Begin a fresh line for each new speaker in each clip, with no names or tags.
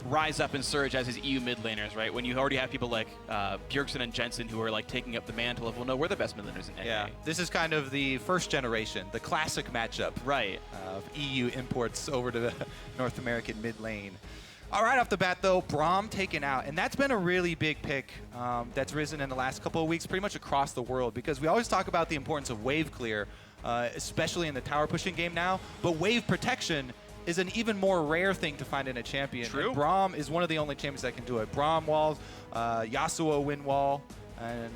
rise up and surge as his EU mid laners, right? When you already have people like Bjergsen and Jensen who are like taking up the mantle of, well, no, we're the best mid laners in NA.
Yeah, this is kind of the first generation, the classic matchup,
right,
of EU imports over to the North American mid lane. All right, off the bat though, Braum taken out, and that's been a really big pick that's risen in the last couple of weeks, pretty much across the world, because we always talk about the importance of wave clear, especially in the tower pushing game now, but wave protection is an even more rare thing to find in a champion.
True.
And Braum is one of the only champions that can do it. Braum walls, Yasuo win wall, and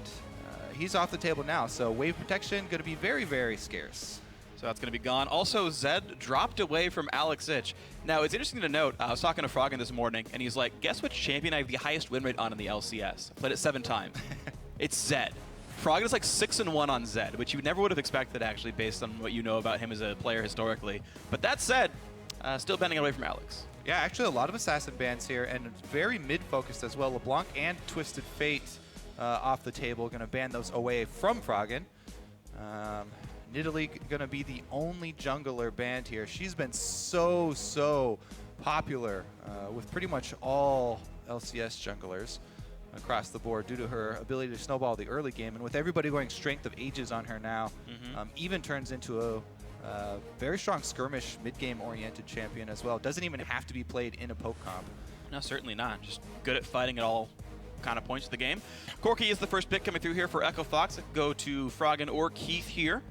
he's off the table now. So wave protection going to be very, very scarce.
So that's going to be gone. Also, Zed dropped away from AlexIch. Now, it's interesting to note, I was talking to Froggen this morning, and he's like, guess which champion I have the highest win rate on in the LCS? I played it 7 times. It's Zed. Froggen is like 6-1 on Zed, which you never would have expected, actually, based on what you know about him as a player historically. But that said, still bending away from Alex.
Yeah, actually a lot of assassin bans here, and very mid-focused as well. LeBlanc and Twisted Fate off the table, going to ban those away from Froggen. Nidalee going to be the only jungler banned here. She's been so popular with pretty much all LCS junglers across the board due to her ability to snowball the early game. And with everybody going Strength of Ages on her now, even turns into a very strong skirmish mid-game oriented champion as well. Doesn't even have to be played in a poke comp.
No, certainly not. Just good at fighting at all kind of points of the game. Corki is the first pick coming through here for Echo Fox. It could go to Froggen or Keith here.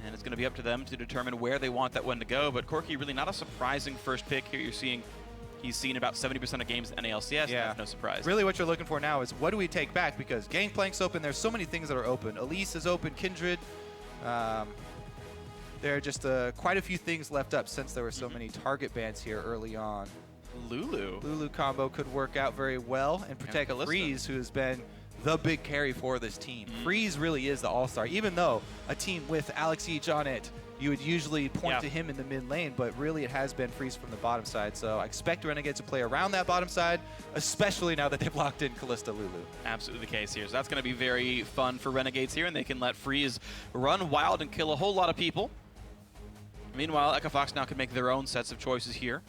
And it's going to be up to them to determine where they want that one to go. But Corki really not a surprising first pick here. You're seeing he's seen about 70% of games in NALCS. Yeah. That's no surprise.
Really what you're looking for now is what do we take back? Because Gangplank's open. There's so many things that are open. Elise is open. Kindred. There are just quite a few things left up since there were so many target bans here early on.
Lulu
combo could work out very well and protect Freeze, who has been the big carry for this team. Freeze really is the all-star. Even though a team with AlexIch on it, you would usually point to him in the mid lane, but really it has been Freeze from the bottom side. So I expect Renegades to play around that bottom side, especially now that they've locked in Kalista Lulu.
Absolutely the case here. So that's going to be very fun for Renegades here, and they can let Freeze run wild and kill a whole lot of people. Meanwhile, Echo Fox now can make their own sets of choices here.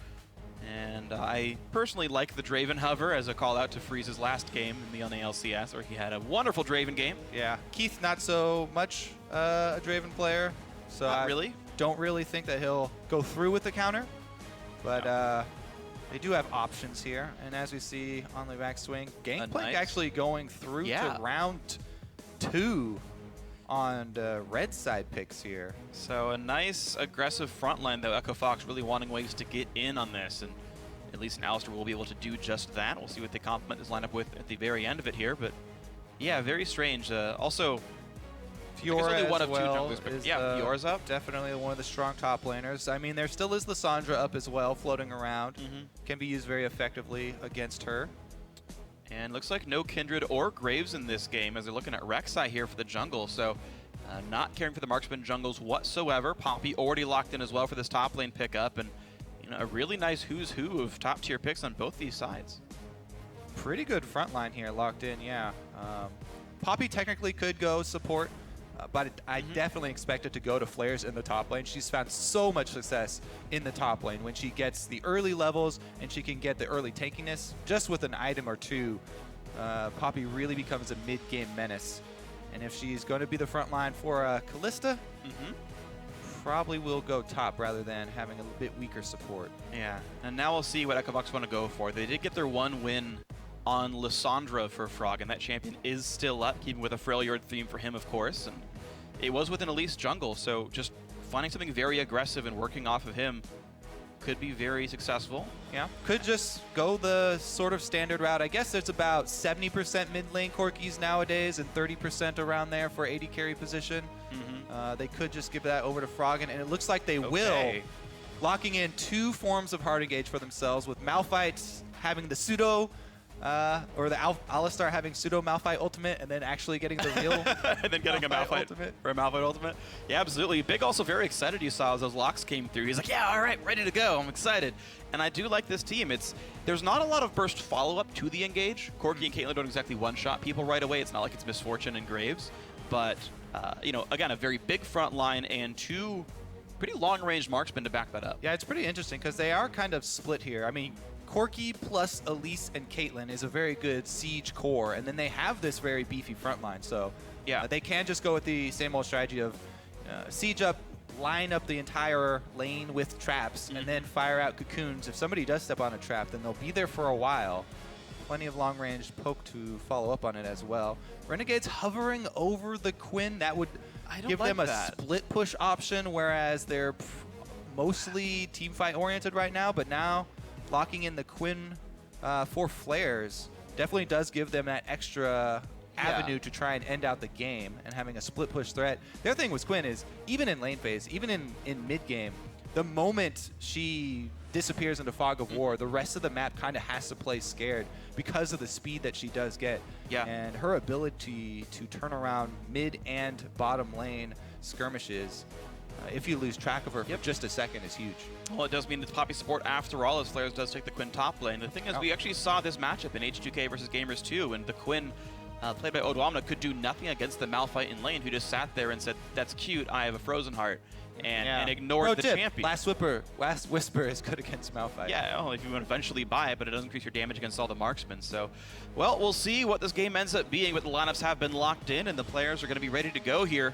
And I personally like the Draven Hover as a call-out to Freeze's last game in the LCS, where he had a wonderful Draven game.
Yeah, Keith not so much a Draven player, so I don't really think that he'll go through with the counter. But they do have options here, and as we see on the backswing, Gangplank actually going through to round 2 on the red side picks here.
So a nice aggressive front line, though. Echo Fox really wanting ways to get in on this, and at least Alistar will be able to do just that. We'll see what they complement this lineup with at the very end of it here, but yeah, very strange. Also,
Fiora
only one
as
of two
well
junglers, but
is,
Fiora's up.
Definitely one of the strong top laners. I mean, there still is Lissandra up as well, floating around. Can be used very effectively against her.
And looks like no Kindred or Graves in this game as they're looking at Rek'sai here for the jungle. So not caring for the marksman jungles whatsoever. Poppy already locked in as well for this top lane pickup. And a really nice who's who of top tier picks on both these sides.
Pretty good front line here locked in, yeah. Poppy technically could go support, but I definitely expect it to go to Flaresz in the top lane. She's found so much success in the top lane when she gets the early levels and she can get the early tankiness just with an item or two. Poppy really becomes a mid-game menace. And if she's going to be the front line for Kalista, probably will go top rather than having a bit weaker support.
Yeah, and now we'll see what Echo Fox want to go for. They did get their one win on Lissandra for Froggen. That champion is still up, keeping with a Freljord theme for him, of course. And it was with an Elise jungle, so just finding something very aggressive and working off of him could be very successful.
Yeah, could just go the sort of standard route. I guess there's about 70% mid lane Corkis nowadays and 30% around there for AD carry position. They could just give that over to Froggen, and it looks like they will. Locking in 2 forms of hard engage for themselves, with Malphite having the pseudo or the Alistar having pseudo Malphite ultimate, and then actually getting the real
and then getting a Malphite ultimate for a Malphite ultimate. Yeah, absolutely. Big also very excited you saw as those locks came through. He's like, yeah, all right, ready to go. I'm excited. And I do like this team. There's not a lot of burst follow-up to the engage. Corki and Caitlyn don't exactly one-shot people right away. It's not like it's Misfortune and Graves. But, again, a very big front line and 2 pretty long-range marksmen to back that up.
Yeah, it's pretty interesting because they are kind of split here. I mean, Corki plus Elise and Caitlyn is a very good siege core, and then they have this very beefy front line. So
yeah,
they can just go with the same old strategy of siege up, line up the entire lane with traps, and then fire out cocoons. If somebody does step on a trap, then they'll be there for a while. Plenty of long-range poke to follow up on it as well. Renegades hovering over the Quinn. That would give them a split push option, whereas they're mostly team fight oriented right now. But now locking in the Quinn for Flaresz definitely does give them that extra avenue to try and end out the game, and having a split push threat. The other thing with Quinn is, even in lane phase, even in mid game, the moment she disappears into Fog of War, the rest of the map kind of has to play scared because of the speed that she does get.
Yeah.
And her ability to turn around mid and bottom lane skirmishes, if you lose track of her for just a second, is huge.
Well, it does mean it's Poppy support after all, as Flaresz does take the Quinn top lane. The thing is, we actually saw this matchup in H2K versus Gamers 2, and the Quinn, played by Odwamna, could do nothing against the Malphite in lane, who just sat there and said, "That's cute, I have a frozen heart," and ignored the champion. Last
Whisper is good against Malphite.
Yeah, well, if you want to eventually buy it, but it doesn't increase your damage against all the marksmen. So, well, we'll see what this game ends up being, but the lineups have been locked in, and the players are going to be ready to go here.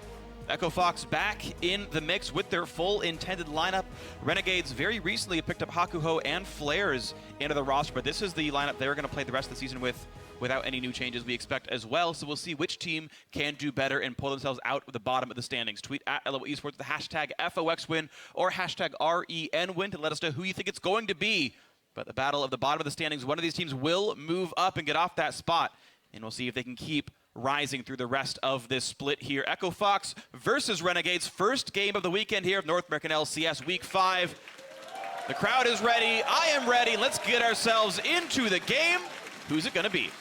Echo Fox back in the mix with their full intended lineup. Renegades very recently picked up Hakuho and Flaresz into the roster, but this is the lineup they're going to play the rest of the season with, without any new changes we expect as well. So we'll see which team can do better and pull themselves out of the bottom of the standings. Tweet at LO Esports with the hashtag FOXWin or hashtag RENWin to let us know who you think it's going to be. But the battle of the bottom of the standings, one of these teams will move up and get off that spot, and we'll see if they can keep rising through the rest of this split here. Echo Fox versus Renegades, first game of the weekend here of North American LCS Week 5. The crowd is ready. I am ready. Let's get ourselves into the game. Who's it going to be?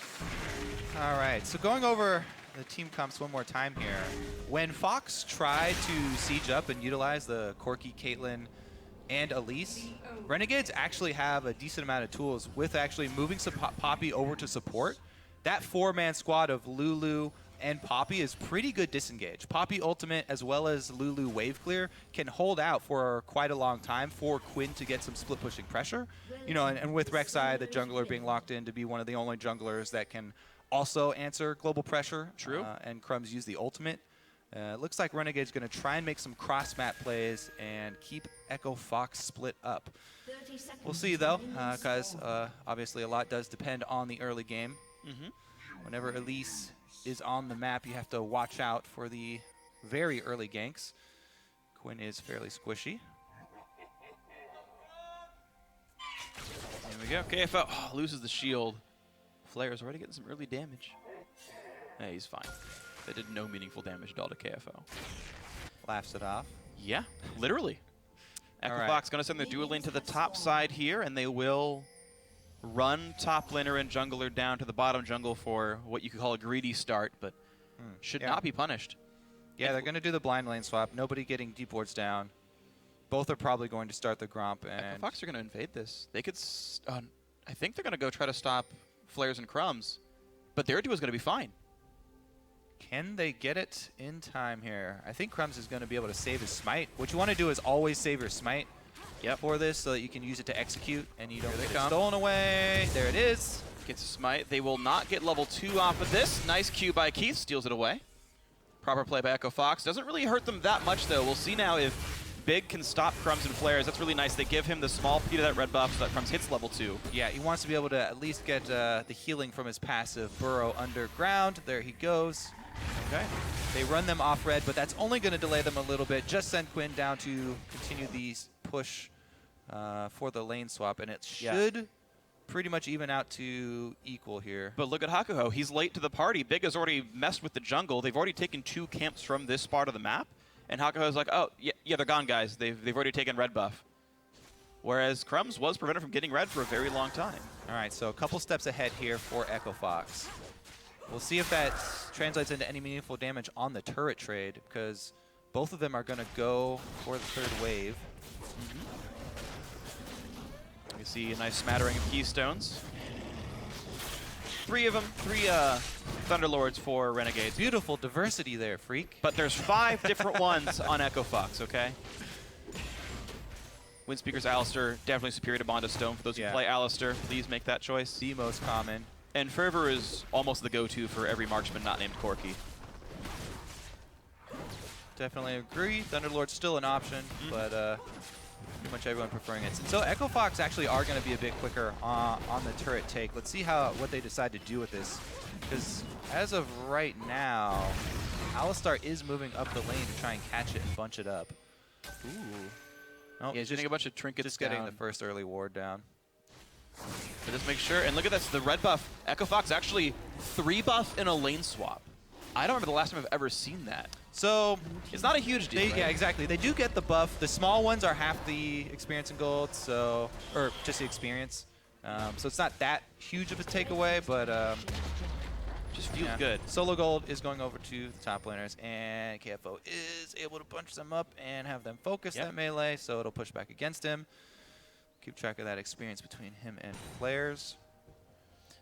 All right, so going over the team comps one more time here. When Fox tried to siege up and utilize the Corki, Caitlyn, and Elise, Renegades actually have a decent amount of tools with actually moving some Poppy over to support. That four-man squad of Lulu and Poppy is pretty good disengage. Poppy ultimate as well as Lulu wave clear can hold out for quite a long time for Quinn to get some split pushing pressure. You know, and with Rek'sai, the jungler, being locked in to be one of the only junglers that can also answer global pressure.
True.
And Crumbzz use the ultimate. It looks like Renegade's going to try and make some cross-map plays and keep Echo Fox split up. We'll see, though, because obviously a lot does depend on the early game. Whenever Elise is on the map, you have to watch out for the very early ganks. Quinn is fairly squishy.
There we go. KFO loses the shield. Flaresz already getting some early damage. Hey, he's fine. They did no meaningful damage at all to KFO.
Laughs it off.
Yeah, literally. Echo Fox going to send their dual lane to the top side here, and they will run top laner and jungler down to the bottom jungle for what you could call a greedy start, but should not be punished.
Yeah, they're going to do the blind lane swap. Nobody getting deep wards down. Both are probably going to start the Gromp. And
Echo Fox are going to invade this. They could, I think they're going to go try to stop Flaresz and Crumbzz, but their duo is going to be fine.
Can they get it in time here? I think Crumbzz is going to be able to save his smite. What you want to do is always save your smite for this so that you can use it to execute and you don't get it stolen away. There it is.
Gets a smite. They will not get level 2 off of this. Nice Q by Keith. Steals it away. Proper play by Echo Fox. Doesn't really hurt them that much, though. We'll see now if Big can stop Crumbzz and Flaresz. That's really nice. They give him the small P to that red buff so that Crumbzz hits level 2.
Yeah, he wants to be able to at least get the healing from his passive burrow underground. There he goes. Okay. They run them off red, but that's only going to delay them a little bit. Just send Quinn down to continue the push for the lane swap, and it should pretty much even out to equal here.
But look at Hakuho. He's late to the party. Big has already messed with the jungle. They've already taken 2 camps from this part of the map, and Hakuho's like, oh, yeah, they're gone, guys. They've already taken red buff. Whereas Crumbzz was prevented from getting red for a very long time.
All right, so a couple steps ahead here for Echo Fox. We'll see if that translates into any meaningful damage on the turret trade, because both of them are going to go for the third wave.
You see a nice smattering of keystones. 3 of them, 3 Thunderlords for Renegades.
Beautiful diversity there, freak.
But there's 5 different ones on Echo Fox, okay? Windspeaker's Alistar, definitely superior to Bond of Stone. For those who play Alistar, please make that choice.
The most common.
And Fervor is almost the go-to for every marksman not named Corki.
Definitely agree. Thunderlord's still an option, but pretty much everyone preferring it. So Echo Fox actually are going to be a bit quicker on the turret take. Let's see what they decide to do with this. Because as of right now, Alistar is moving up the lane to try and catch it and bunch it up. Ooh. Nope,
Yeah, he's getting a bunch of trinkets
just getting
down.
the first early ward down.
But just make sure, and look at this, the red buff. Echo Fox actually 3 buff in a lane swap. I don't remember the last time I've ever seen that.
So
it's not a huge deal. Right?
Yeah, exactly. They do get the buff. The small ones are half the experience and gold, so or just the experience. So it's not that huge of a takeaway, but
just feels good.
Solo gold is going over to the top laners, and KFO is able to bunch them up and have them focus that melee, so it'll push back against him. Keep track of that experience between him and Flaresz.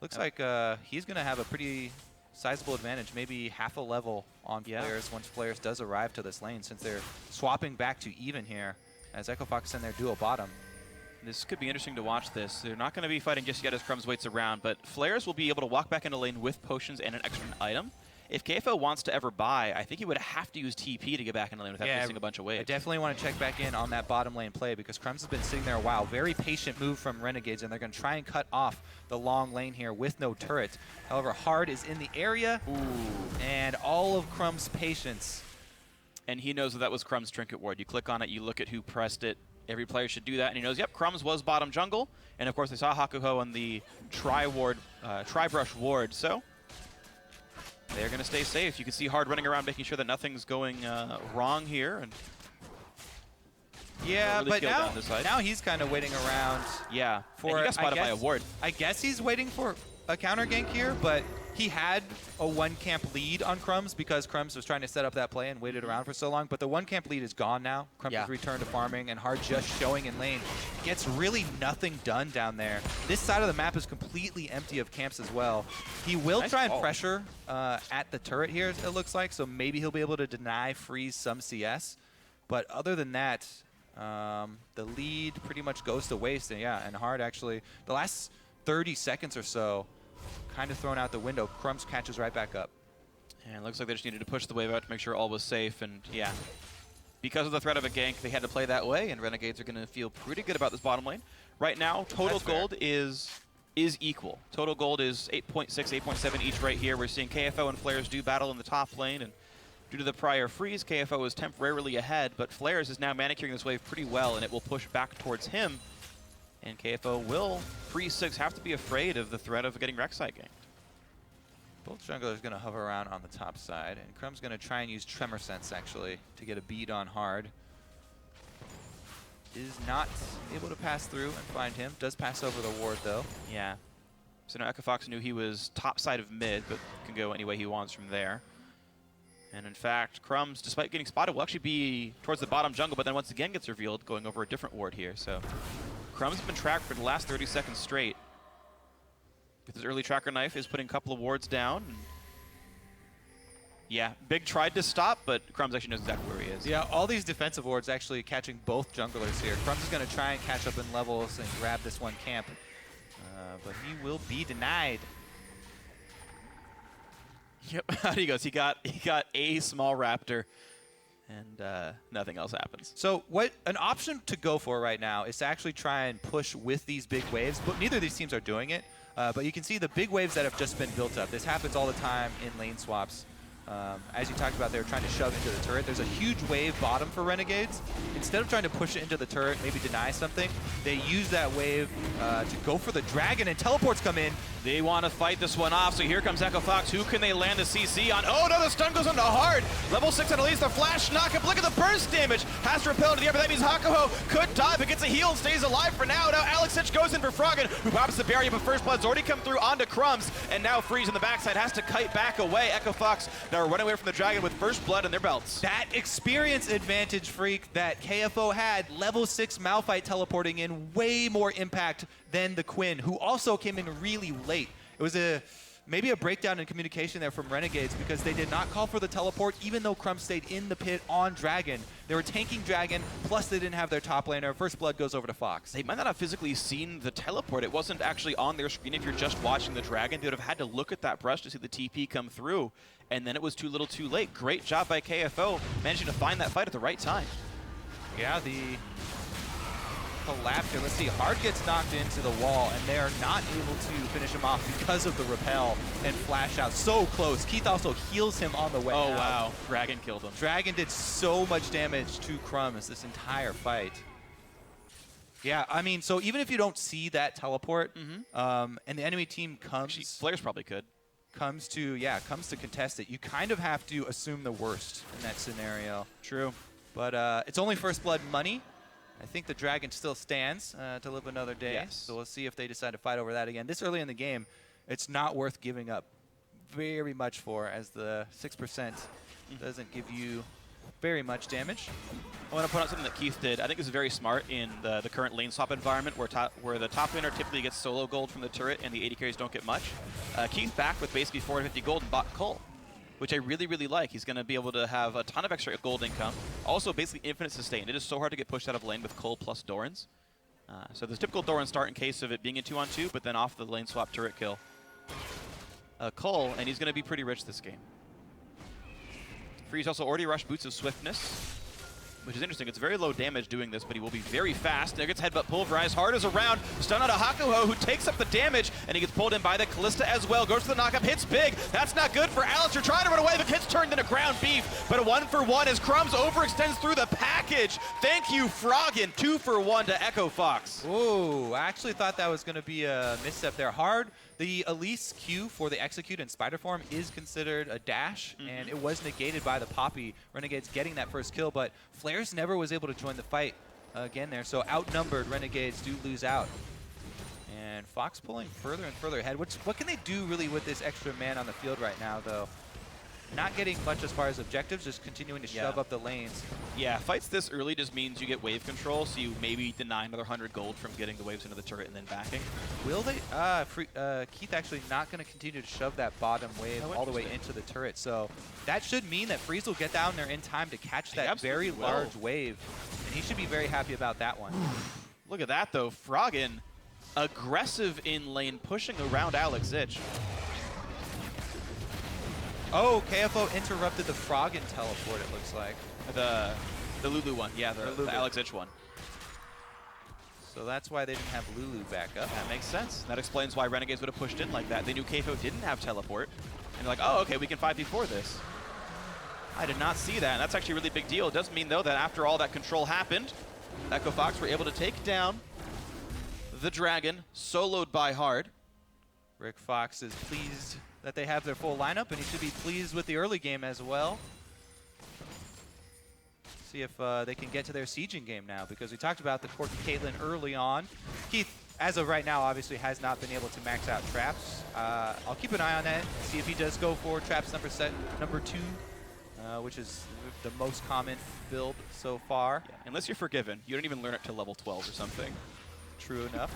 Looks like he's going to have a pretty sizable advantage, maybe half a level on Flaresz once Flaresz does arrive to this lane, since they're swapping back to even here as Echo Fox in their duo bottom.
This could be interesting to watch this. They're not going to be fighting just yet as Crumbzz waits around, but Flaresz will be able to walk back into lane with potions and an extra item. If KFO wants to ever buy, I think he would have to use TP to get back into lane without missing a bunch of waves.
I definitely want to check back in on that bottom lane play, because Crumbzz has been sitting there a while. Very patient move from Renegades, and they're going to try and cut off the long lane here with no turret. However, Hard is in the area, and all of Crumbz's patience.
And he knows that was Crumbz's trinket ward. You click on it, you look at who pressed it. Every player should do that, and he knows, yep, Crumbzz was bottom jungle. And of course, they saw Hakuho on the tri-brush ward, so they're going to stay safe. You can see Hard running around, making sure that nothing's going wrong here. And
yeah,
really
but now he's kind of waiting around.
Yeah, and he got spotted by a ward.
I guess he's waiting for a counter gank here, but he had a 1-camp lead on Crumbzz because Crumbzz was trying to set up that play and waited around for so long. But the 1-camp lead is gone now. Crumbzz has returned to farming, and Hard just showing in lane. Gets really nothing done down there. This side of the map is completely empty of camps as well. He will try and pressure at the turret here, it looks like, so maybe he'll be able to freeze some CS. But other than that, the lead pretty much goes to waste. And Hard actually, the last 30 seconds or so, kind of thrown out the window. Crumbzz catches right back up.
And it looks like they just needed to push the wave out to make sure all was safe. And yeah, because of the threat of a gank, they had to play that way, and Renegades are going to feel pretty good about this bottom lane. Right now, total gold is equal. Total gold is 8.6, 8.7 each right here. We're seeing KFO and Flaresz do battle in the top lane, and due to the prior freeze, KFO is temporarily ahead, but Flaresz is now manicuring this wave pretty well, and it will push back towards him. And KFO will, pre-6, have to be afraid of the threat of getting Rek'sai ganked.
Both junglers going to hover around on the top side, and Crumbzz going to try and use Tremor Sense, actually, to get a beat on Hard. Is not able to pass through and find him. Does pass over the ward, though.
Yeah. So now Echo Fox knew he was top side of mid, but can go any way he wants from there. And in fact, Crumbzz, despite getting spotted, will actually be towards the bottom jungle, but then once again gets revealed, going over a different ward here. So Crumbzz has been tracked for the last 30 seconds straight. With his early tracker knife, is putting a couple of wards down. Yeah, Big tried to stop, but Crumbzz actually knows exactly where he is.
Yeah, all these defensive wards actually catching both junglers here. Crumbzz is going to try and catch up in levels and grab this 1 camp. But he will be denied.
Yep, out he goes. He got a small raptor, and nothing else happens.
So what an option to go for right now is to actually try and push with these big waves, but neither of these teams are doing it. But you can see the big waves that have just been built up. This happens all the time in lane swaps. As you talked about, they were trying to shove into the turret. There's a huge wave bottom for Renegades. Instead of trying to push it into the turret, maybe deny something, they use that wave to go for the dragon, and teleports come in.
They want to fight this one off, so here comes Echo Fox. Who can they land a CC on? Oh no, the stun goes onto Hard. Level 6 on Elise, the flash knock-up. Look at the burst damage. Has to repel into the air, but that means Hakuho could die, but gets a heal and stays alive for now. Now AlexIch goes in for Froggen, who pops the barrier, but first blood's already come through onto Crumbzz, and now Freeze on the backside has to kite back away. Echo Fox now running away from the dragon with first blood in their belts.
That experience advantage, Freak, that KFO had, level 6 Malphite teleporting in, way more impact than the Quinn, who also came in really late. It was a maybe a breakdown in communication there from Renegades because they did not call for the teleport even though Crumbzz stayed in the pit on Dragon. They were tanking Dragon, plus they didn't have their top laner. First blood goes over to Fox.
They might not have physically seen the teleport. It wasn't actually on their screen. If you're just watching the Dragon, they would have had to look at that brush to see the TP come through, and then it was too little too late. Great job by KFO, managing to find that fight at the right time.
Yeah, the collapse here. Let's see, Hard gets knocked into the wall, and they are not able to finish him off because of the repel and flash out. So close. Keith also heals him on the way out.
Wow. Dragon killed him.
Dragon did so much damage to Crumbzz this entire fight. Yeah, I mean, so even if you don't see that teleport, and the enemy team comes...
Actually, Flaresz probably could.
Comes to contest it, you kind of have to assume the worst in that scenario.
True.
But it's only first blood money. I think the Dragon still stands to live another day.
Yes.
So we'll see if they decide to fight over that again. This early in the game, it's not worth giving up very much for, as the 6% doesn't give you very much damage.
I want to point out something that Keith did. I think this is very smart in the current lane swap environment where the top laner typically gets solo gold from the turret and the AD carries don't get much. Keith back with basically 450 gold and bought Cole, which I really, really like. He's going to be able to have a ton of extra gold income. Also, basically infinite sustain. It is so hard to get pushed out of lane with Cole plus Doran's. So there's typical Doran start in case of it being a 2-on-2, but then off the lane swap turret kill. Cole, and he's going to be pretty rich this game. Freeze also already rushed Boots of Swiftness, which is interesting. It's very low damage doing this, but he will be very fast. There gets headbutt pulverized. Hard is around. Stun out of Hakuho, who takes up the damage, and he gets pulled in by the Kalista as well. Goes to the knockup, hits big. That's not good for Alistar. Trying to run away, but gets turned into ground beef. But a 1-for-1 as Crumbzz overextends through the package. Thank you, Froggen. 2-for-1 to Echo Fox.
Ooh, I actually thought that was going to be a misstep there. Hard. The Elise Q for the execute in spider form is considered a dash, and it was negated by the Poppy. Renegades getting that first kill, but Flaresz never was able to join the fight again there. So outnumbered, Renegades do lose out. And Fox pulling further and further ahead. What can they do really with this extra man on the field right now, though? Not getting much as far as objectives, just continuing to shove up the lanes.
Yeah, fights this early just means you get wave control, so you maybe deny another 100 gold from getting the waves into the turret and then backing.
Will they? Keith actually not going to continue to shove that bottom wave all the way into the turret. So that should mean that Freeze will get down there in time to catch that very large wave. And he should be very happy about that one.
Look at that, though. Froggen, aggressive in lane, pushing around AlexIch.
Oh, KFO interrupted the Froggen teleport, it looks like.
The Lulu one, yeah, the AlexIch one.
So that's why they didn't have Lulu back up.
That makes sense. That explains why Renegades would have pushed in like that. They knew KFO didn't have teleport. And they're like, oh, okay, we can 5v4 this. I did not see that, and that's actually a really big deal. It does mean, though, that after all that control happened, Echo Fox were able to take down the Dragon, soloed by Hard.
Rick Fox is pleased that they have their full lineup, and he should be pleased with the early game as well. See if they can get to their sieging game now, because we talked about the Corki Caitlyn early on. Keith, as of right now, obviously has not been able to max out traps. I'll keep an eye on that, see if he does go for traps number 2, which is the most common build so far.
Yeah, unless you're forgiven, you don't even learn it till level 12 or something.
True enough.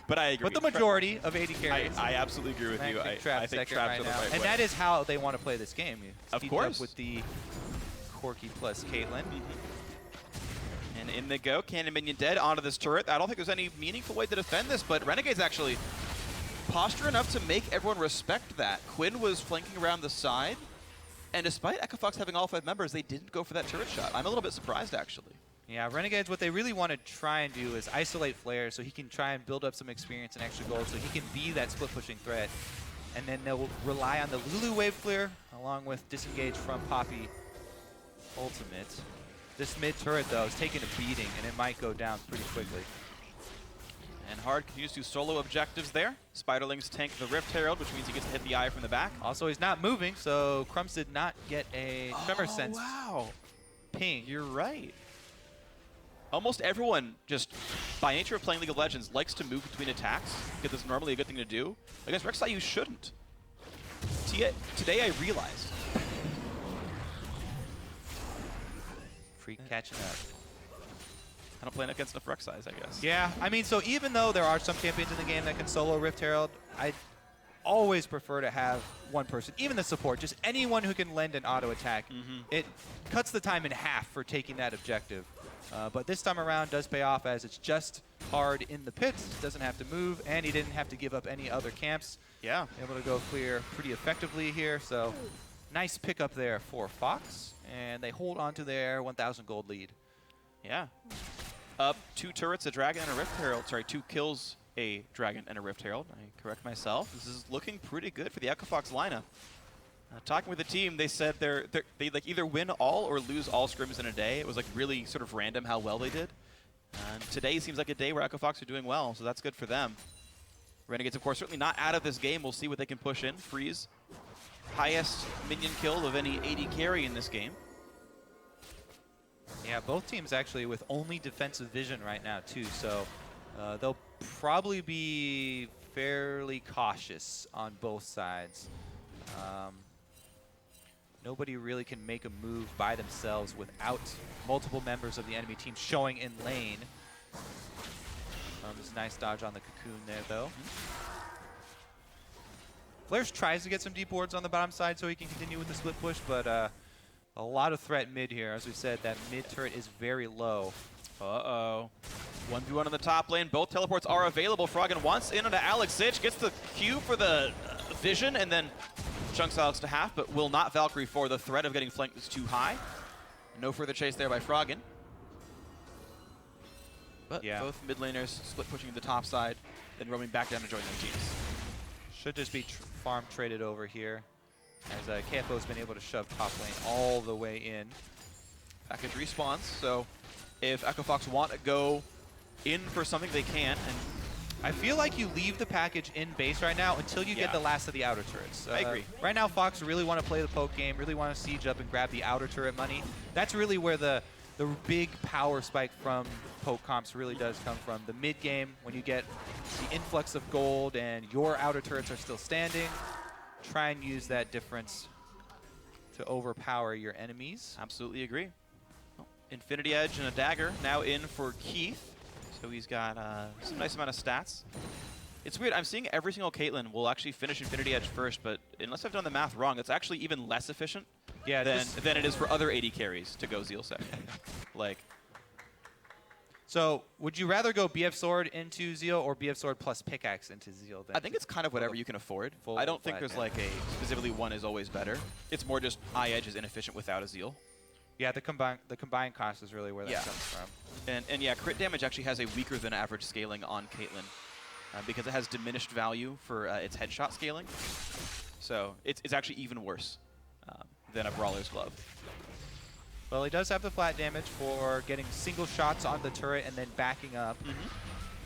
But I agree.
But the majority of AD carries.
I absolutely agree with you. I think traps are the right way.
And that is how they want to play this game.
Of course.
Up with the Corki plus Caitlyn.
And in they go. Cannon minion dead onto this turret. I don't think there's any meaningful way to defend this, but Renegades actually posture enough to make everyone respect that. Quinn was flanking around the side, and despite Echo Fox having all 5 members, they didn't go for that turret shot. I'm a little bit surprised, actually.
Yeah, Renegades, what they really want to try and do is isolate Flaresz so he can try and build up some experience and extra gold so he can be that split-pushing threat. And then they'll rely on the Lulu wave clear along with disengage from Poppy ultimate. This mid-turret, though, is taking a beating, and it might go down pretty quickly.
And Hard continues to solo objectives there. Spiderlings tank the Rift Herald, which means he gets to hit the eye from the back.
Also, he's not moving, so Crumbzz did not get a Tremor Sense.
Wow.
Ping.
You're right. Almost everyone, just by nature of playing League of Legends, likes to move between attacks, because it's normally a good thing to do. Against Rek'sai, you shouldn't. Today I realized.
Freak catching up.
I don't play against enough Rek'sais, I guess.
Yeah, I mean, so even though there are some champions in the game that can solo Rift Herald, always prefer to have one person, even the support, just anyone who can lend an auto attack. It cuts the time in half for taking that objective. But this time around does pay off as it's just hard in the pits, doesn't have to move, and he didn't have to give up any other camps.
Yeah.
Able to go clear pretty effectively here, so nice pickup there for Fox, and they hold on to their 1,000 gold lead.
Yeah. Up 2 turrets, a dragon, and a Rift Herald. Sorry, 2 kills, a dragon, and a Rift Herald. I correct myself. This is looking pretty good for the Echo Fox lineup. Talking with the team, they said they like either win all or lose all scrims in a day. It was like really sort of random how well they did. And today seems like a day where Echo Fox are doing well, so that's good for them. Renegades, of course, certainly not out of this game. We'll see what they can push in. Freeze, highest minion kill of any AD carry in this game.
Yeah, both teams actually with only defensive vision right now too, so they'll probably be fairly cautious on both sides. Nobody really can make a move by themselves without multiple members of the enemy team showing in lane. There's a nice dodge on the cocoon there, though. Flaresz tries to get some deep wards on the bottom side so he can continue with the split push, but a lot of threat mid here. As we said, that mid turret is very low.
Uh-oh. 1v1 on the top lane. Both teleports are available. Froggen wants in onto AlexIch, gets the Q for the vision, and then chunks Alex to half, but will not Valkyrie for the threat of getting flanked is too high. No further chase there by Froggen. But
yeah,
both mid laners split pushing to the top side, then roaming back down to join their teams.
Should just be farm traded over here, as KFO's been able to shove top lane all the way in.
Package respawns, so if Echo Fox want to go in for something, they can. And
I feel like you leave the package in base right now until you get the last of the outer turrets.
I agree.
Right now, Fox really want to play the poke game, really want to siege up and grab the outer turret money. That's really where the big power spike from poke comps really does come from. The mid game, when you get the influx of gold and your outer turrets are still standing, try and use that difference to overpower your enemies.
Absolutely agree. Oh, Infinity Edge and a dagger now in for Keith. So he's got some nice amount of stats. It's weird, I'm seeing every single Caitlyn will actually finish Infinity Edge first, but unless I've done the math wrong, it's actually even less efficient than it is for other AD carries to go Zeal second. Like,
so would you rather go BF Sword into Zeal or BF Sword plus Pickaxe into Zeal?
I think it's kind of whatever you can afford. I don't think there's like a specifically one is always better. It's more just Eye Edge is inefficient without a Zeal.
Yeah, the combined cost is really where that comes from.
And yeah, crit damage actually has a weaker than average scaling on Caitlyn because it has diminished value for its headshot scaling. So it's actually even worse than a Brawler's Glove.
Well, he does have the flat damage for getting single shots on the turret and then backing up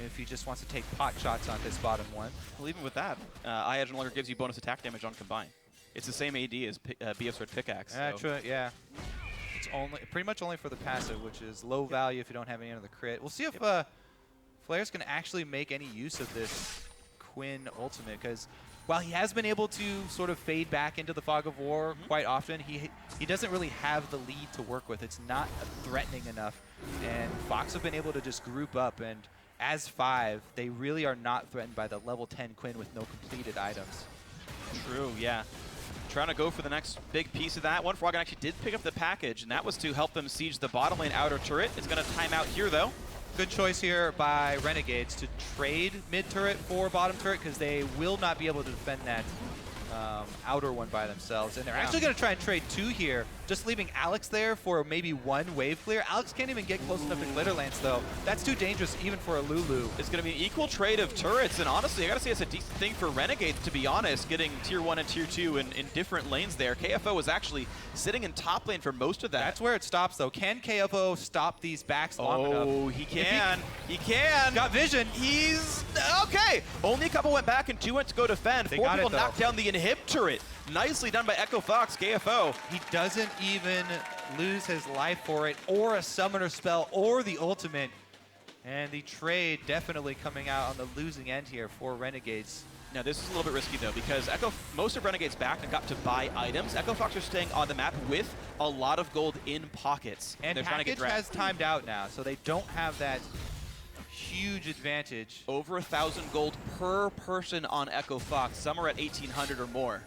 if he just wants to take pot shots on this bottom one.
Well, even with that, Eye Edge no longer gives you bonus attack damage on combine. It's the same AD as BF Sword Pickaxe.
True, yeah. It's pretty much only for the passive, which is low value if you don't have any other crit. We'll see if Flaresz can actually make any use of this Quinn ultimate, because while he has been able to sort of fade back into the fog of war quite often, he doesn't really have the lead to work with. It's not threatening enough, and Fox have been able to just group up, and as 5, they really are not threatened by the level 10 Quinn with no completed items.
True, yeah. Trying to go for the next big piece of that one. Froggen actually did pick up the package, and that was to help them siege the bottom lane outer turret. It's going to time out here, though.
Good choice here by Renegades to trade mid turret for bottom turret, because they will not be able to defend that outer one by themselves. And they're actually going to try and trade 2 here, just leaving Alex there for maybe 1 wave clear. Alex can't even get close enough to Glitter Lance, though. That's too dangerous even for a Lulu.
It's going to be an equal trade of turrets, and honestly, I got to say it's a decent thing for Renegades, to be honest, getting tier 1 and tier 2 in different lanes there. KFO was actually sitting in top lane for most of that.
That's where it stops, though. Can KFO stop these backs long enough?
Oh, he can. He can.
Got vision.
He's okay. Only a couple went back and 2 went to go defend. 4 people knocked down the inhib turret. Nicely done by Echo Fox, KFO.
He doesn't even lose his life for it, or a summoner spell, or the ultimate. And the trade definitely coming out on the losing end here for Renegades.
Now this is a little bit risky though, because most of Renegades backed and got to buy items. Echo Fox are staying on the map with a lot of gold in pockets.
And
they're trying to get
package has timed out now, so they don't have that huge advantage.
Over 1,000 gold per person on Echo Fox. Some are at 1,800 or more.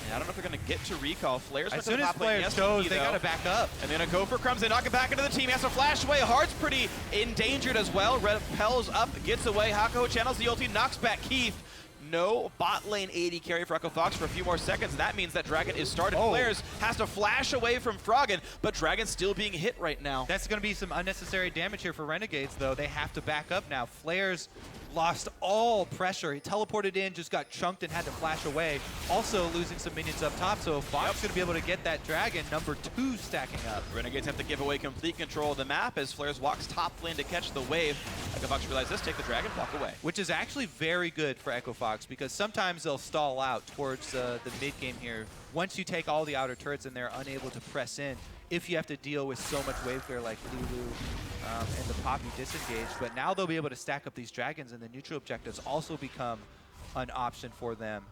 And I don't know if they're going to get to recall. Flaresz
as soon as Flaresz goes, they got to back up.
And they're going to go for Crumbzz. They knock it back into the team. He has to flash away. Hard's pretty endangered as well. Repels up, gets away. Hakuho channels the ulti, knocks back Keith. No bot lane AD carry for Echo Fox for a few more seconds. That means that Dragon is started. Flaresz has to flash away from Froggen, but Dragon's still being hit right now.
That's going to be some unnecessary damage here for Renegades, though. They have to back up now. Flaresz lost all pressure. He teleported in, just got chunked and had to flash away. Also losing some minions up top, so Fox going to be able to get that Dragon, number 2, stacking up.
Renegades have to give away complete control of the map as Flaresz walks top lane to catch the wave. Echo Fox realizes this, take the Dragon, walk away.
Which is actually very good for Echo Fox, because sometimes they'll stall out towards the mid game here. Once you take all the outer turrets and they're unable to press in, if you have to deal with so much wave clear like Lulu and the Poppy disengaged. But now they'll be able to stack up these Dragons, and the neutral objectives also become an option for them.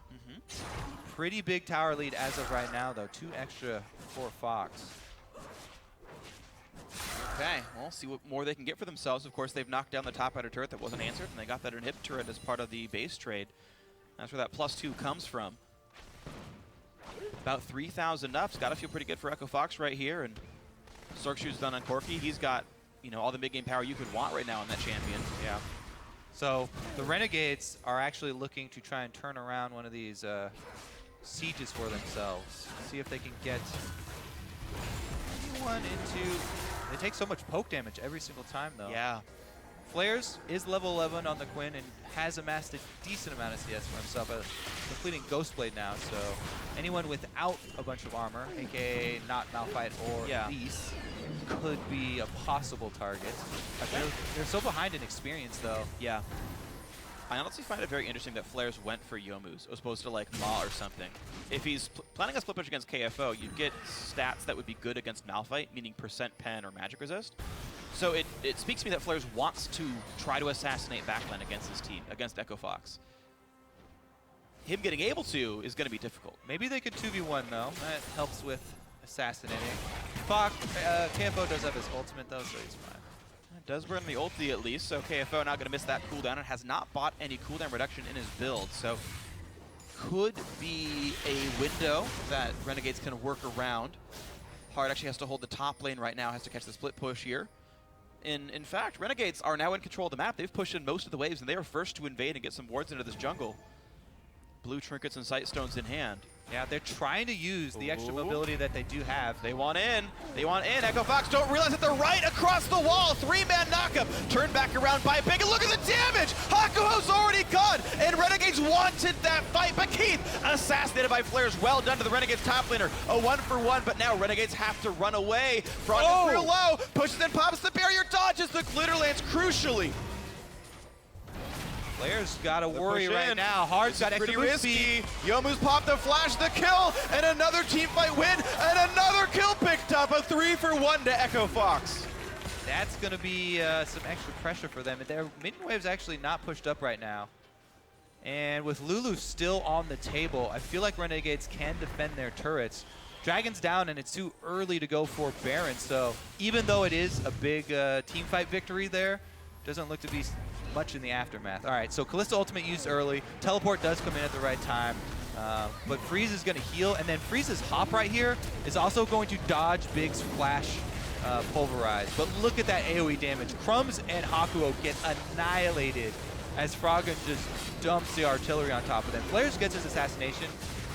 Pretty big tower lead as of right now, though. 2 extra for Fox.
Okay, well, see what more they can get for themselves. Of course, they've knocked down the top outer turret that wasn't answered, and they got that inhib turret as part of the base trade. That's where that +2 comes from. About 3,000 ups. Got to feel pretty good for Echo Fox right here. And Sorkshoe's done on Corki. He's got, you know, all the mid-game power you could want right now on that champion.
Yeah. So the Renegades are actually looking to try and turn around one of these sieges for themselves. See if they can get anyone into... They take so much poke damage every single time, though.
Yeah.
Flaresz is level 11 on the Quinn and has amassed a decent amount of CS for himself, completing Ghostblade now, so anyone without a bunch of armor, aka not Malphite or Elise, could be a possible target. They're so behind in experience, though.
Yeah. I honestly find it very interesting that Flaresz went for Youmuu's as opposed to like Ma or something. If he's planning a split push against KFO, you'd get stats that would be good against Malphite, meaning % pen or magic resist. So it speaks to me that Flaresz wants to try to assassinate backline against his team, against Echo Fox. Him getting able to is going to be difficult.
Maybe they could 2v1 though. That helps with assassinating. Fox, KFO does have his ultimate though, so he's fine.
It does burn the ulti at least, so KFO not going to miss that cooldown and has not bought any cooldown reduction in his build. So could be a window that Renegades can work around. Hard actually has to hold the top lane right now, has to catch the split push here. In fact, Renegades are now in control of the map. They've pushed in most of the waves, and they are first to invade and get some wards into this jungle. Blue trinkets and sight stones in hand.
Yeah, they're trying to use the extra mobility that they do have.
They want in. They want in. Echo Fox don't realize that they're right across the wall. 3-man knockup. Turned back around by Big. And look at the damage. Hakuho's already gone. And Renegades wanted that fight. But Keith assassinated by Flaresz. Well done to the Renegades top laner. A 1-for-1. But now Renegades have to run away. Froggen real low. Pushes and pops the barrier. Dodges the glitter lance crucially.
Flaresz got to worry right now. Hard's got extra move speed.
Youmuu's popped the flash, the kill, and another team fight win, and another kill picked up. A 3-for-1 to Echo Fox.
That's going to be some extra pressure for them. Their minion wave's actually not pushed up right now. And with Lulu still on the table, I feel like Renegades can defend their turrets. Dragon's down, and it's too early to go for Baron. So even though it is a big team fight victory there, doesn't look to be much in the aftermath. All right, so Kalista ultimate used early. Teleport does come in at the right time. But Freeze is going to heal, and then Freeze's hop right here is also going to dodge Big's flash pulverize. But look at that AoE damage. Crumbzz and Hakuho get annihilated as Froggen just dumps the artillery on top of them. Flaresz gets his assassination,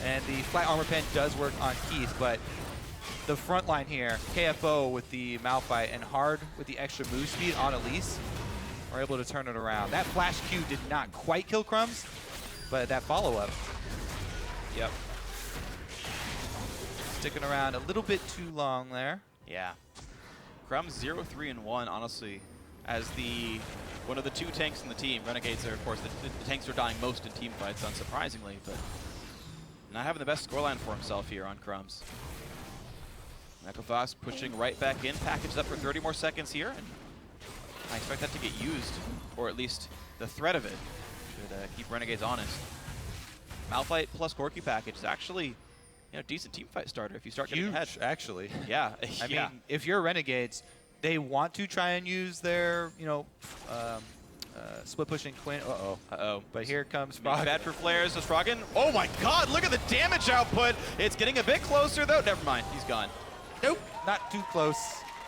and the flat armor pen does work on Keith, but the front line here, KFO with the Malphite and Hard with the extra move speed on Elise, are able to turn it around. That flash Q did not quite kill Crumbzz, but that follow-up. Yep. Sticking around a little bit too long there.
Yeah. Crumbzz 0-3-1, honestly, as one of the 2 tanks in the team. Renegades are, of course, the tanks are dying most in team fights, unsurprisingly, but not having the best scoreline for himself here on Crumbzz. Echo Fox pushing right back in, packaged up for 30 more seconds here, and I expect that to get used, or at least the threat of it should keep Renegades honest. Malphite plus Corki package is actually, you know, decent team fight starter if you start getting ahead.
Actually.
Yeah.
I mean, if you're Renegades, They want to try and use their, split pushing Quinn.
Uh-oh.
But here comes
Froggen.
Froggen.
Bad for Flaresz. Does Froggen? Oh my god, look at the damage output. It's getting a bit closer though. Never mind, he's gone.
Nope, not too close.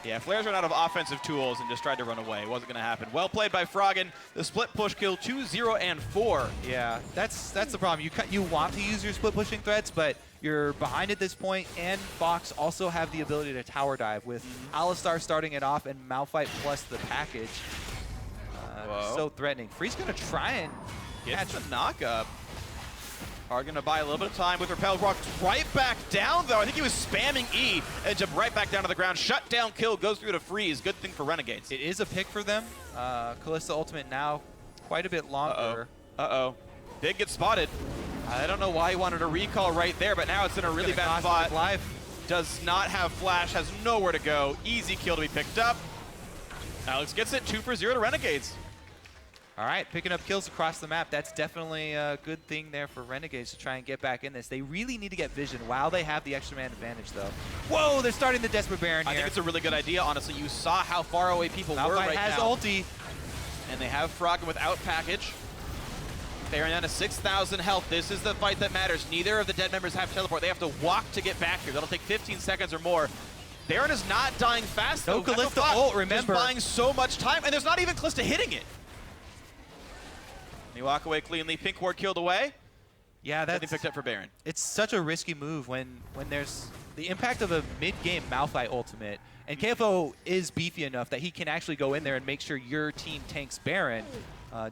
Yeah, Flaresz ran out of offensive tools and just tried to run away. It wasn't going to happen. Well played by Froggen. The split push kill 2, 0, and 4.
Yeah, that's the problem. You want to use your split pushing threats, but you're behind at this point, and Fox also have the ability to tower dive with Alistar starting it off and Malphite plus the package. So threatening. Free's going to try and
catch the knock-up. Are going to buy a little bit of time with Repel. Walks right back down, though. I think he was spamming E and jumped right back down to the ground. Shut down kill, goes through to freeze. Good thing for Renegades.
It is a pick for them. Kalista ultimate now quite a bit longer.
Uh-oh. Big gets spotted. I don't know why he wanted a recall right there, but now it's in a really bad spot. Does not have flash, has nowhere to go. Easy kill to be picked up. Alex gets it, 2 for 0 to Renegades.
All right, picking up kills across the map. That's definitely a good thing there for Renegades to try and get back in this. They really need to get vision while they have the extra man advantage, though. Whoa, they're starting the Desperate Baron here.
I think it's a really good idea, honestly. You saw how far away people were right
has
now.
ulti.
And they have Froggen without package. They're down to 6,000 health. This is the fight that matters. Neither of the dead members have teleport. They have to walk to get back here. That'll take 15 seconds or more. Baron is not dying fast, though.
No Kalista ult, remember.
Just buying so much time, and there's not even Kalista hitting it. They walk away cleanly. Pink ward killed away.
Yeah, that's
picked up for Baron.
It's such a risky move when there's the impact of a mid-game Malphite ultimate, and KFO is beefy enough that he can actually go in there and make sure your team tanks Baron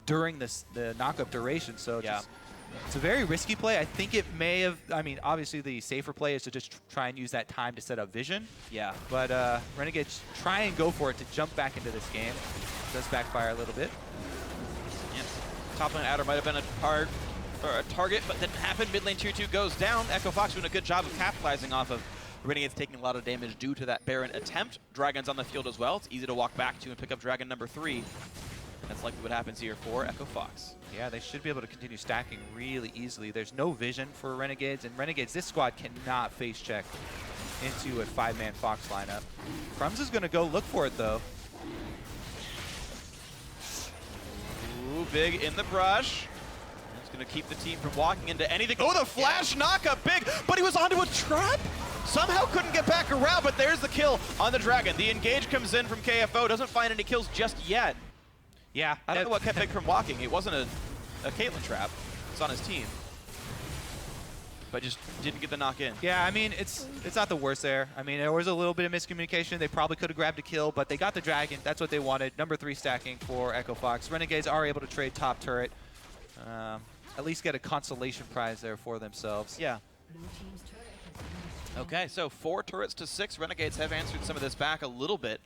during the knockup duration. So it's a very risky play. I think it may have. I mean, obviously the safer play is to just try and use that time to set up vision.
Yeah.
But Renegades try and go for it to jump back into this game. It does backfire a little bit.
Top lane adder might have been a target, but didn't happen. Mid lane tier 2 goes down. Echo Fox doing a good job of capitalizing off of Renegades taking a lot of damage due to that Baron attempt. Dragon's on the field as well. It's easy to walk back to and pick up Dragon number 3. That's likely what happens here for Echo Fox.
Yeah, they should be able to continue stacking really easily. There's no vision for Renegades, and Renegades, this squad cannot face check into a 5-man Fox lineup. Crumbzz is going to go look for it, though.
Ooh, big in the brush. It's going to keep the team from walking into anything. Oh, the flash knockup, big, but he was onto a trap. Somehow couldn't get back around, but there's the kill on the Dragon. The engage comes in from KFO, doesn't find any kills just yet.
Yeah.
I don't know what kept Big from walking. It wasn't a Caitlyn trap. It's on his team. But just didn't get the knock in.
Yeah, I mean, it's not the worst there. I mean, there was a little bit of miscommunication. They probably could have grabbed a kill, but they got the Dragon. That's what they wanted. Number 3 stacking for Echo Fox. Renegades are able to trade top turret. At least get a consolation prize there for themselves.
Yeah. Okay, so 4 turrets to 6. Renegades have answered some of this back a little bit,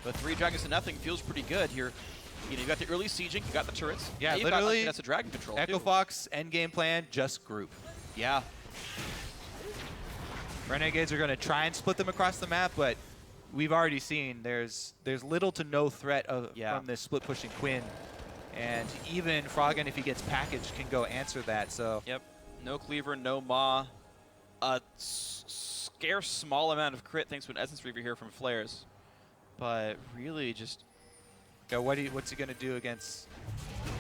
but 3 Dragons to nothing feels pretty good here. You know, you got the early sieging, you got the turrets.
Yeah,
literally, that's a Dragon control.
Echo Fox end game plan, just group.
Yeah.
Renegades are going to try and split them across the map, but we've already seen there's little to no threat from this split pushing Quinn, and even Froggen, if he gets packaged, can go answer that. So.
Yep. No cleaver, no maw. A scarce small amount of crit thanks to an Essence Reaver here from Flaresz, but really just.
Yeah, what's he going to do against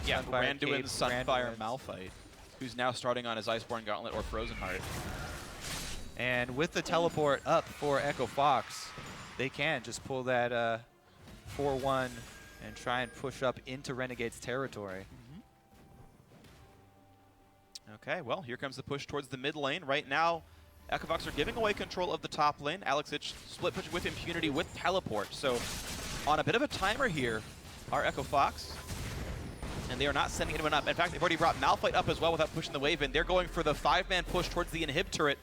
Randuin's Sunfire Malphite, who's now starting on his Iceborne Gauntlet or Frozen Heart.
And with the teleport up for Echo Fox, they can just pull that 4-1 and try and push up into Renegade's territory.
Okay, well, here comes the push towards the mid lane. Right now, Echo Fox are giving away control of the top lane. AlexIch split push with impunity with teleport. So on a bit of a timer here are Echo Fox. And they are not sending anyone up. In fact, they've already brought Malphite up as well without pushing the wave in. They're going for the 5-man push towards the inhib turret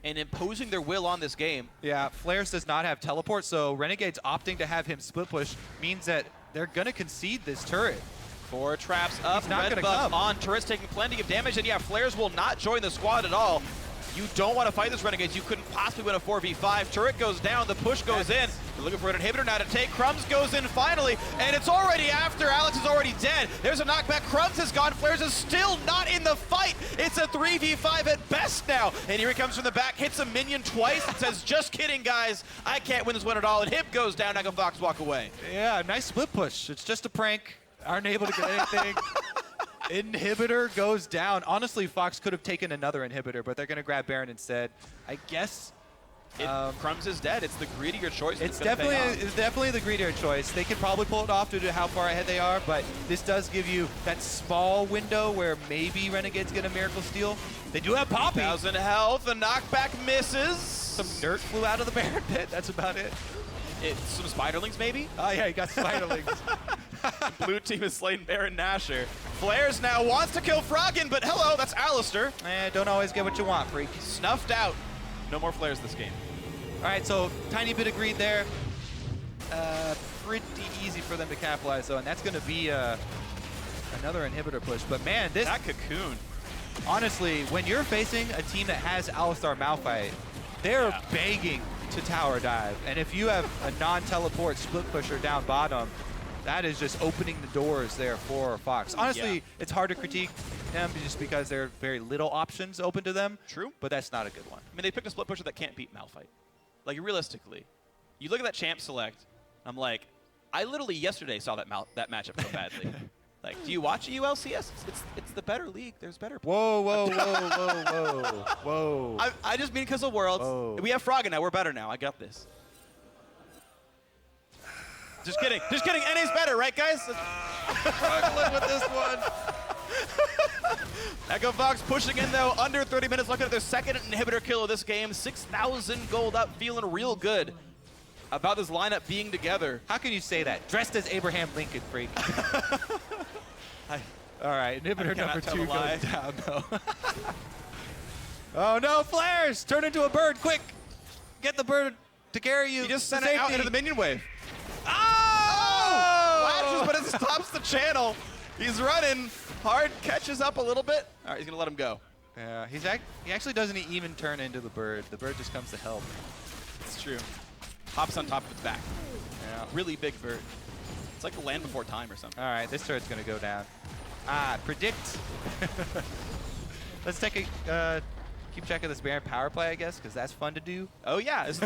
and imposing their will on this game.
Yeah, Flaresz does not have teleport, so Renegades opting to have him split push means that they're going to concede this turret.
4 traps up,
He's not
red buff on, turrets taking plenty of damage, and yeah, Flaresz will not join the squad at all. You don't want to fight this Renegades. You couldn't possibly win a 4v5. Turret goes down, the push goes in. They're looking for an inhibitor now to take. Crumbzz goes in finally, and it's already after. Alex is already dead. There's a knockback. Crumbzz has gone. Flaresz is still not in the fight. It's a 3v5 at best now. And here he comes from the back, hits a minion twice, and says, just kidding, guys. I can't win this one at all. And Hip goes down. Echo Fox walk away.
Yeah, nice split push. It's just a prank. Aren't able to get anything. Inhibitor goes down. Honestly, Fox could have taken another inhibitor, but they're going to grab Baron instead. I guess
Crumbzz is dead. It's the greedier choice.
It's definitely the greedier choice. They could probably pull it off due to how far ahead they are, but this does give you that small window where maybe Renegades get a Miracle Steal. They do have Poppy.
1,000 health. The knockback misses.
Some dirt flew out of the Baron pit. That's about it.
Some Spiderlings, maybe?
Oh, yeah, he got Spiderlings.
Blue team has slain Baron Nashor. Flaresz now wants to kill Froggen, but hello, that's Alistar.
Don't always get what you want, freak.
Snuffed out. No more Flaresz this game.
All right, so tiny bit of greed there. Pretty easy for them to capitalize, though, and that's going to be another inhibitor push. But, man, this...
That cocoon.
Honestly, when you're facing a team that has Alistar Malphite, they're begging to tower dive. And if you have a non-teleport split pusher down bottom, that is just opening the doors there for Fox. Honestly, it's hard to critique them just because there are very little options open to them.
True.
But that's not a good one.
I mean, they picked a split pusher that can't beat Malphite. Like, realistically, you look at that champ select, I'm like, I literally yesterday saw that matchup go badly. Like, do you watch LCS? It's the better league. There's better players.
Whoa, whoa, whoa, whoa, whoa, whoa.
I just mean because of Worlds.
Whoa.
We have Froggen now. We're better now. I got this. Just kidding. Just kidding. NA's better, right, guys?
Struggling with this one.
Echo Fox pushing in, though. Under 30 minutes. Looking at their second inhibitor kill of this game. 6,000 gold up. Feeling real good about this lineup being together.
How can you say that? Dressed as Abraham Lincoln, freak. All right, inhibitor number 2 goes down, though. Oh, no, Flaresz! Turn into a bird, quick! Get the bird to carry you.
He just sent it out into the minion wave.
Oh!
Flashes, but it stops the channel. He's running. Hard catches up a little bit. All right, he's going to let him go.
Yeah, he actually doesn't even turn into the bird. The bird just comes to help.
It's true. Hops on top of its back.
Yeah.
Really big bird. It's like the Land Before Time or something.
All right, this turret's going to go down. Predict. Let's take a keep track of this Baron power play, I guess, because that's fun to do.
Oh yeah, this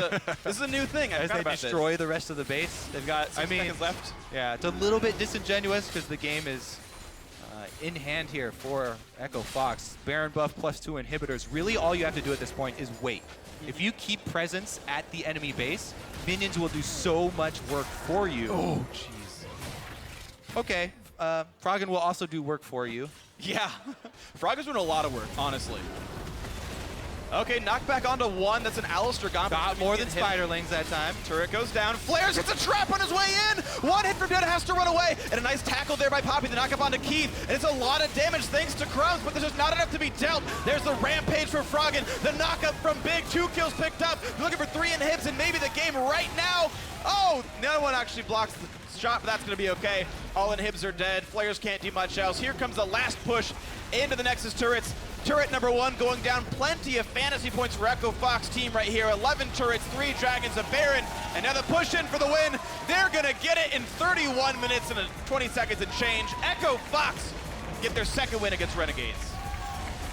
is a new thing.
As they destroy the rest of the base.
They've got 6 seconds left.
Yeah, it's a little bit disingenuous because the game is in hand here for Echo Fox. Baron buff +2 inhibitors. Really, all you have to do at this point is wait. If you keep presence at the enemy base, minions will do so much work for you.
Oh, jeez.
Okay, Froggen will also do work for you.
Yeah, Froggen's doing a lot of work, honestly. Okay, knockback onto 1. That's an Alistar gone.
Got more than Spiderlings that time.
Turret goes down. Flaresz hits a trap on his way in. 1 hit from Dead, has to run away. And a nice tackle there by Poppy. The knock-up onto Keith. And it's a lot of damage thanks to Crumbzz, but there's just not enough to be dealt. There's the rampage for Froggen. The knock-up from Big. 2 kills picked up. They're looking for 3 inhibs and maybe the game right now. Oh, no one actually blocks the shot, but that's going to be okay. All inhibs are dead. Flaresz can't do much else. Here comes the last push into the Nexus turrets. Turret number 1 going down. Plenty of fantasy points for Echo Fox team right here. 11 turrets, 3 dragons, a Baron, and now the push in for the win. They're gonna get it in 31 minutes and 20 seconds and change. Echo Fox get their second win against Renegades.